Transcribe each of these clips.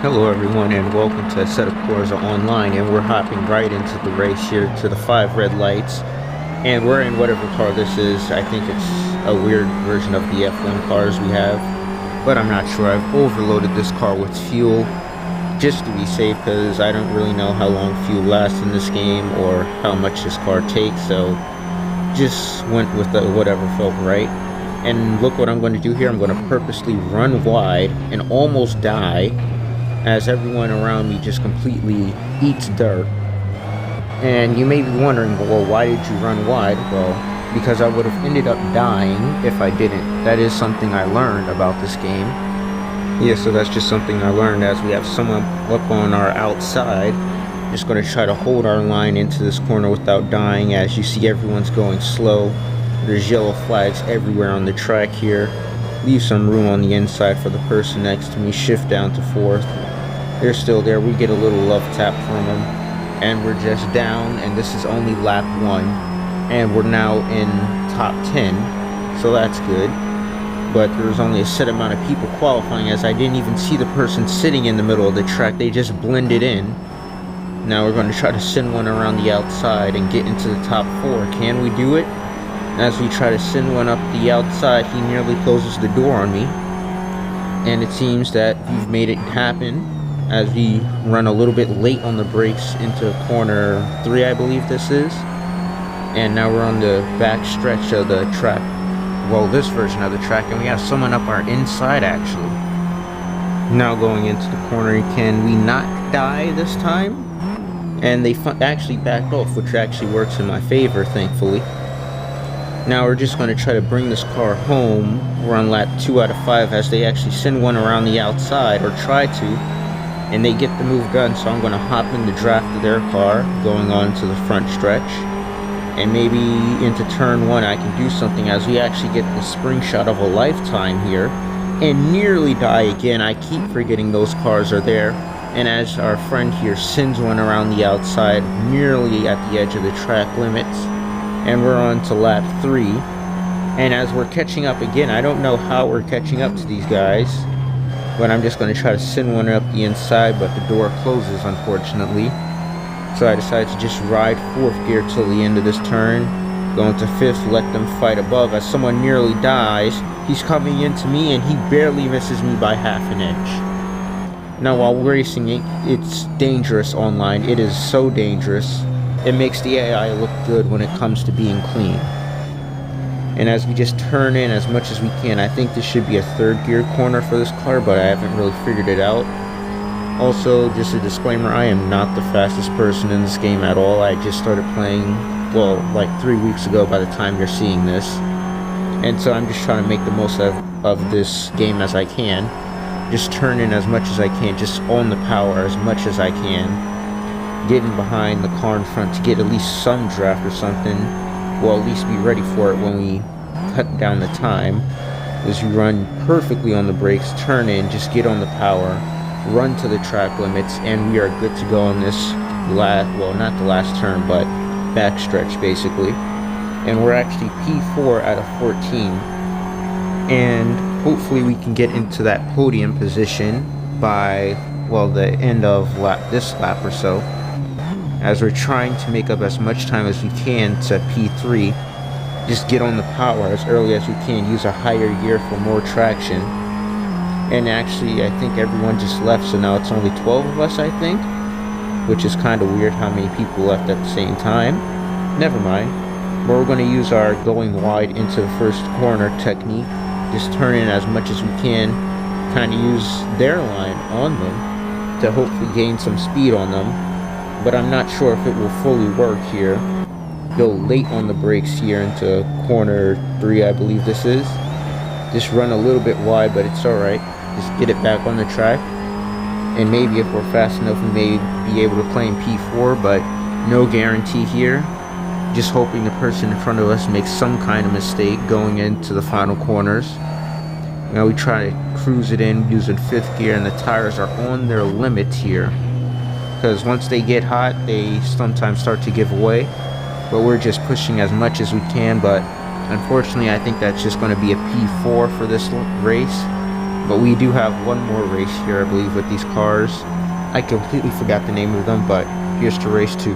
Hello everyone and welcome to Assetto Corsa Online, and we're hopping right into the race here to the 5 red lights, and we're in whatever car this is. I think it's a weird version of the F1 cars we have, but I'm not sure. I've overloaded this car with fuel just to be safe because I don't really know how long fuel lasts in this game or how much this car takes, so just went with whatever felt right. And look what I'm going to do here. I'm going to purposely run wide and almost die as everyone around me just completely eats dirt. And you may be wondering, well, why did you run wide? Well, because I would have ended up dying if I didn't. That is something I learned about this game. Yeah, so that's just something I learned as we have someone up on our outside. Just going to try to hold our line into this corner without dying. As you see, everyone's going slow. There's yellow flags everywhere on the track here. Leave some room on the inside for the person next to me. Shift down to 4th. They're still there. We get a little love tap from them, and we're just down, and this is only lap 1, and we're now in top 10, so that's good. But there's only a set amount of people qualifying, as I didn't even see the person sitting in the middle of the track. They just blended in. Now we're going to try to send one around the outside and get into the top 4. Can we do it? As we try to send one up the outside, he nearly closes the door on me, and it seems that we've made it happen as we run a little bit late on the brakes into corner 3, I believe this is. And now we're on the back stretch of the track, well, this version of the track, and we have someone up our inside actually. Now going into the corner, can we not die this time? And they actually backed off, which actually works in my favor, thankfully. Now we're just going to try to bring this car home. We're on lap 2 out of 5 as they actually send one around the outside, or try to, and they get the move done. So I'm going to hop in the draft of their car going on to the front stretch, and maybe into turn 1 I can do something, as we actually get the spring shot of a lifetime here and nearly die again. I keep forgetting those cars are there, and as our friend here sends one around the outside nearly at the edge of the track limits, and we're on to lap 3. And as we're catching up again, I don't know how we're catching up to these guys, but I'm just going to try to send one up the inside, but the door closes unfortunately. So I decided to just ride 4th gear till the end of this turn, going to 5th, let them fight above as someone nearly dies. He's coming into me and he barely misses me by half an inch. Now while racing, it's dangerous online. It is so dangerous. It makes the AI look good when it comes to being clean. And as we just turn in as much as we can, I think this should be a 3rd gear corner for this car, but I haven't really figured it out. Also, just a disclaimer, I am not the fastest person in this game at all. I just started playing, well, like 3 weeks ago by the time you're seeing this. And so I'm just trying to make the most of this game as I can. Just turn in as much as I can, just on the power as much as I can. Getting behind the car in front to get at least some draft or something. Well, at least be ready for it when we cut down the time. As you run perfectly on the brakes, turn in, just get on the power, run to the track limits, and we are good to go on this well, not the last turn, but back stretch basically. And we're actually P4 out of 14. And hopefully we can get into that podium position by, well, the end of this lap or so, as we're trying to make up as much time as we can to P3. Just get on the power as early as we can, use a higher gear for more traction. And actually, I think everyone just left, so now it's only 12 of us, I think, which is kind of weird how many people left at the same time. Never mind. But we're going to use our going wide into the first corner technique. Just turn in as much as we can, kind of use their line on them to hopefully gain some speed on them. But I'm not sure if it will fully work here. Go late on the brakes here into corner 3, I believe this is. Just run a little bit wide, but it's alright. Just get it back on the track. And maybe if we're fast enough, we may be able to play in P4, but no guarantee here. Just hoping the person in front of us makes some kind of mistake going into the final corners. Now we try to cruise it in using 5th gear, and the tires are on their limits here. Because once they get hot, they sometimes start to give away. But we're just pushing as much as we can, but unfortunately I think that's just going to be a P4 for this race. But we do have one more race here, I believe, with these cars. I completely forgot the name of them, but here's to race 2.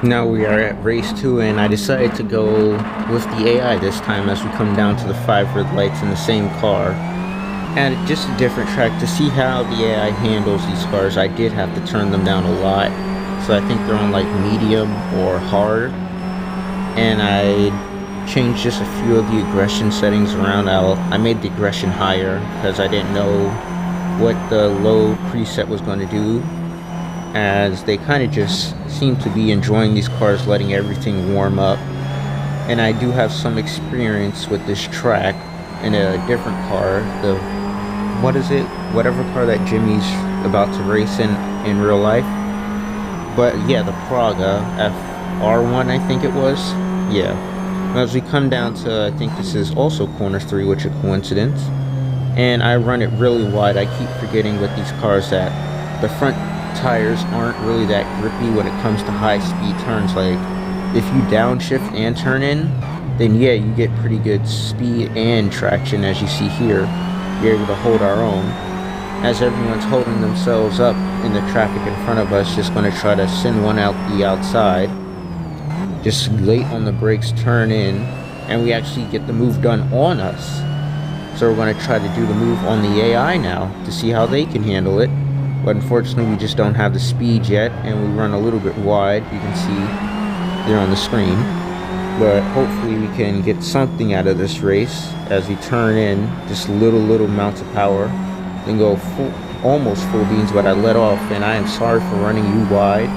Now we are at race 2, and I decided to go with the AI this time as we come down to the 5 red lights in the same car. And just a different track to see how the AI handles these cars. I did have to turn them down a lot, so I think they're on like medium or hard. And I changed just a few of the aggression settings around. I made the aggression higher because I didn't know what the low preset was going to do, as they kind of just seem to be enjoying these cars, letting everything warm up. And I do have some experience with this track in a different car, whatever car that Jimmy's about to race in real life. But yeah, the Praga FR1, I think it was. Yeah. As we come down to, I think this is also corner 3, which is a coincidence, and I run it really wide. I keep forgetting with these cars that the front tires aren't really that grippy when it comes to high speed turns. Like if you downshift and turn in, then yeah, you get pretty good speed and traction. As you see here, you're able to hold our own as everyone's holding themselves up in the traffic in front of us, just going to try to send one out the outside. Just late on the brakes, turn in, and we actually get the move done on us. So we're going to try to do the move on the AI now to see how they can handle it. But unfortunately, we just don't have the speed yet, and we run a little bit wide. You can see there on the screen. But hopefully we can get something out of this race as we turn in just little amounts of power. Then go almost full beans, but I let off, and I am sorry for running you wide.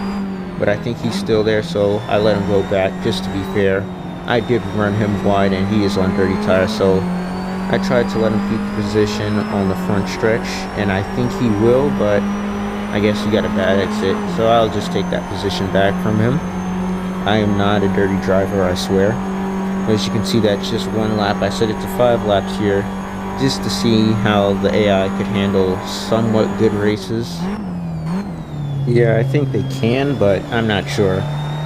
But I think he's still there, so I let him go back just to be fair. I did run him wide, and he is on dirty tires, so I tried to let him keep the position on the front stretch, and I think he will, but I guess he got a bad exit, so I'll just take that position back from him. I am not a dirty driver, I swear. As you can see, that's just 1 lap. I set it to 5 laps here, just to see how the AI could handle somewhat good races. Yeah, I think they can, but I'm not sure.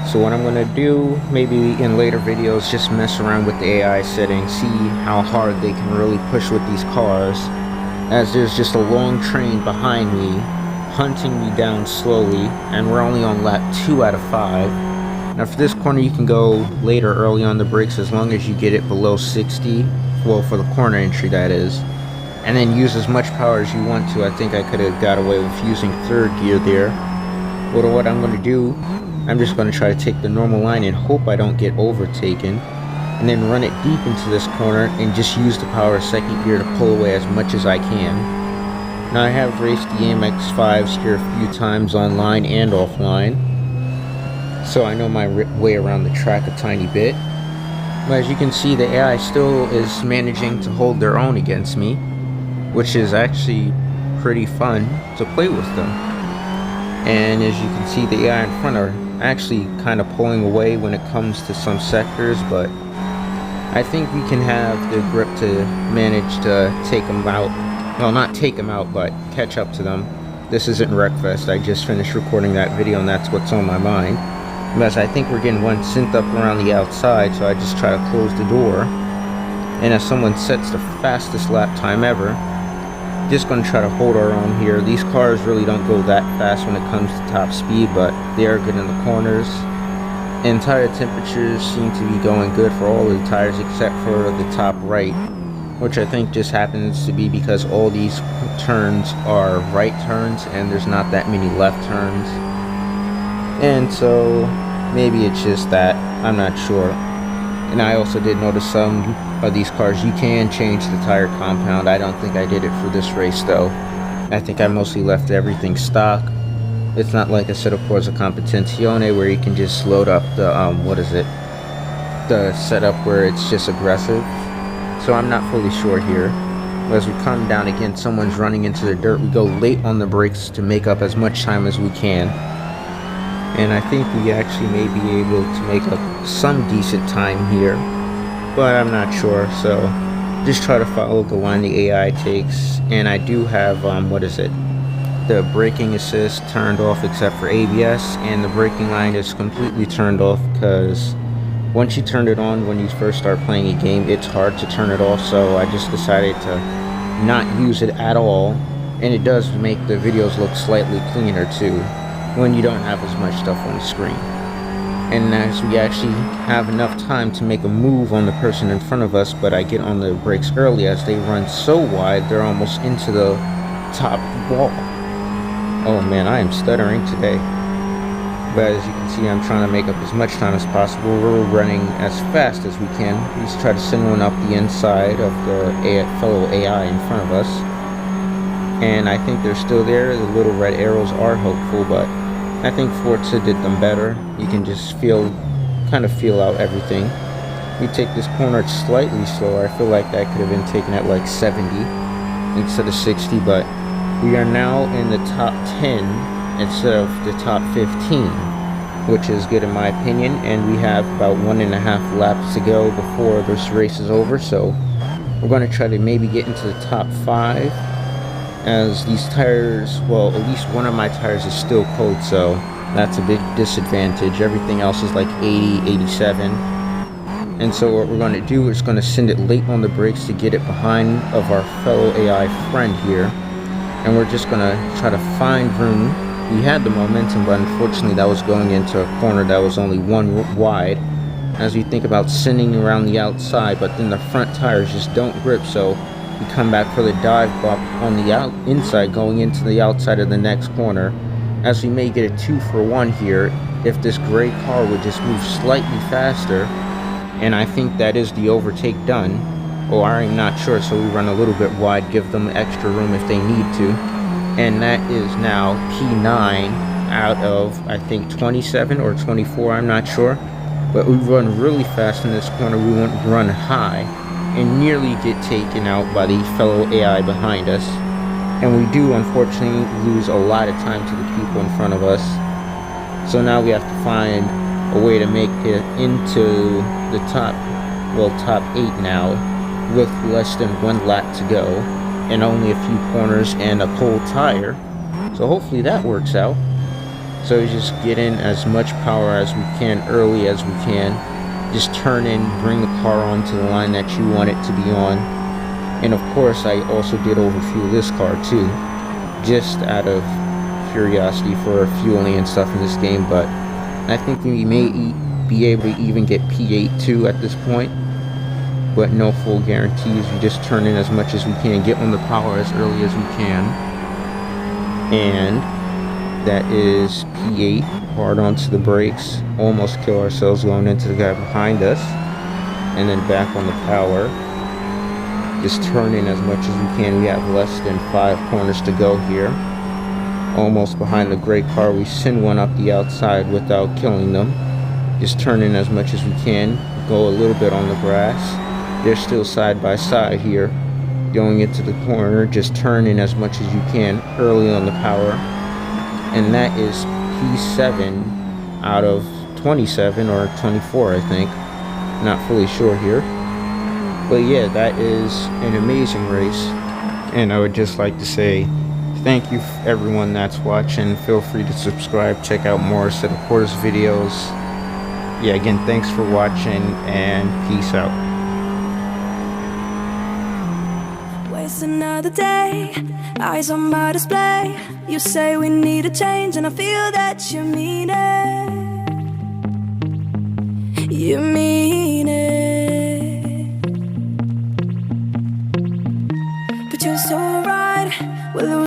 So what I'm going to do, maybe in later videos, just mess around with the AI settings, see how hard they can really push with these cars, as there's just a long train behind me, hunting me down slowly, and we're only on lap 2 out of 5. Now for this corner, you can go later early on the brakes as long as you get it below 60, well, for the corner entry that is, and then use as much power as you want to. I think I could have got away with using 3rd gear there. But what I'm going to do, I'm just going to try to take the normal line and hope I don't get overtaken, and then run it deep into this corner and just use the power of 2nd gear to pull away as much as I can. Now I have raced the AMX-5s here a few times online and offline, so I know my way around the track a tiny bit. But as you can see, the AI still is managing to hold their own against me, which is actually pretty fun to play with them. And as you can see, the AI in front are actually kind of pulling away when it comes to some sectors, but I think we can have the grip to manage to take them out. Well, not take them out, but catch up to them. This isn't Wreckfest. I just finished recording that video, and that's what's on my mind. Because I think we're getting one synth up around the outside, so I just try to close the door. And as someone sets the fastest lap time ever, just going to try to hold our own here. These cars really don't go that fast when it comes to top speed, but they are good in the corners. And tire temperatures seem to be going good for all of the tires except for the top right, which I think just happens to be because all these turns are right turns and there's not that many left turns. And so maybe it's just that, I'm not sure. And I also did notice some of these cars, you can change the tire compound. I don't think I did it for this race though. I think I mostly left everything stock. It's not like Assetto Corsa Competizione where you can just load up the, the setup where it's just aggressive. So I'm not fully sure here. But as we come down again, someone's running into the dirt. We go late on the brakes to make up as much time as we can. And I think we actually may be able to make up some decent time here, but I'm not sure. So just try to follow the line the AI takes. And I do have, the braking assist turned off except for ABS, and the braking line is completely turned off because once you turn it on when you first start playing a game, it's hard to turn it off. So I just decided to not use it at all, and it does make the videos look slightly cleaner too when you don't have as much stuff on the screen. And as we actually have enough time to make a move on the person in front of us, but I get on the brakes early as they run so wide they're almost into the top wall. Oh man, I am stuttering today. But as you can see, I'm trying to make up as much time as possible. We're running as fast as we can. We just try to send one up the inside of the fellow AI in front of us. And I think they're still there. The little red arrows are hopeful, but I think Forza did them better. You can just kind of feel out everything. We take this corner slightly slower. I feel like that could have been taken at like 70 instead of 60, but we are now in the top 10 instead of the top 15, which is good in my opinion, and we have about 1.5 laps to go before this race is over, so we're going to try to maybe get into the top 5, as these tires, well, at least one of my tires is still cold, so that's a big disadvantage. Everything else is like 80, 87, and so what we're going to do is going to send it late on the brakes to get it behind of our fellow AI friend here, and we're just going to try to find room. We had the momentum, but unfortunately that was going into a corner that was only one wide. As we think about sending around the outside, but then the front tires just don't grip, so we come back for the dive bump on the inside going into the outside of the next corner, as we may get a 2-for-1 here if this gray car would just move slightly faster. And I think that is the overtake done, or I'm not sure, so we run a little bit wide, give them extra room if they need to. And that is now P9 out of, I think, 27 or 24, I'm not sure. But we run really fast in this corner. We want to run high and nearly get taken out by the fellow AI behind us. And we do, unfortunately, lose a lot of time to the people in front of us. So now we have to find a way to make it into the top 8 now, with less than 1 lap to go, and only a few corners and a cold tire. So hopefully that works out. So we just get in as much power as we can early as we can. Just turn in, bring the car onto the line that you want it to be on. And of course I also did overfuel this car too, just out of curiosity for fueling and stuff in this game. But I think we may be able to even get P8 too at this point, but no full guarantees. We just turn in as much as we can, get on the power as early as we can, and that is P8. Hard onto the brakes, almost kill ourselves going into the guy behind us, and then back on the power. Just turn in as much as we can. We have less than 5 corners to go here. Almost behind the gray car. We send one up the outside without killing them. Just turn in as much as we can. Go a little bit on the grass. They're still side by side here. Going into the corner, just turn in as much as you can early on the power. And that is P7 out of 27 or 24, I think. Not fully sure here. But yeah, that is an amazing race. And I would just like to say thank you everyone that's watching. Feel free to subscribe, check out more Assetto Corsa videos. Yeah, again, thanks for watching and peace out. Waste another day, eyes on my display. You say we need a change, and I feel that you mean it. You mean it. But you're so right.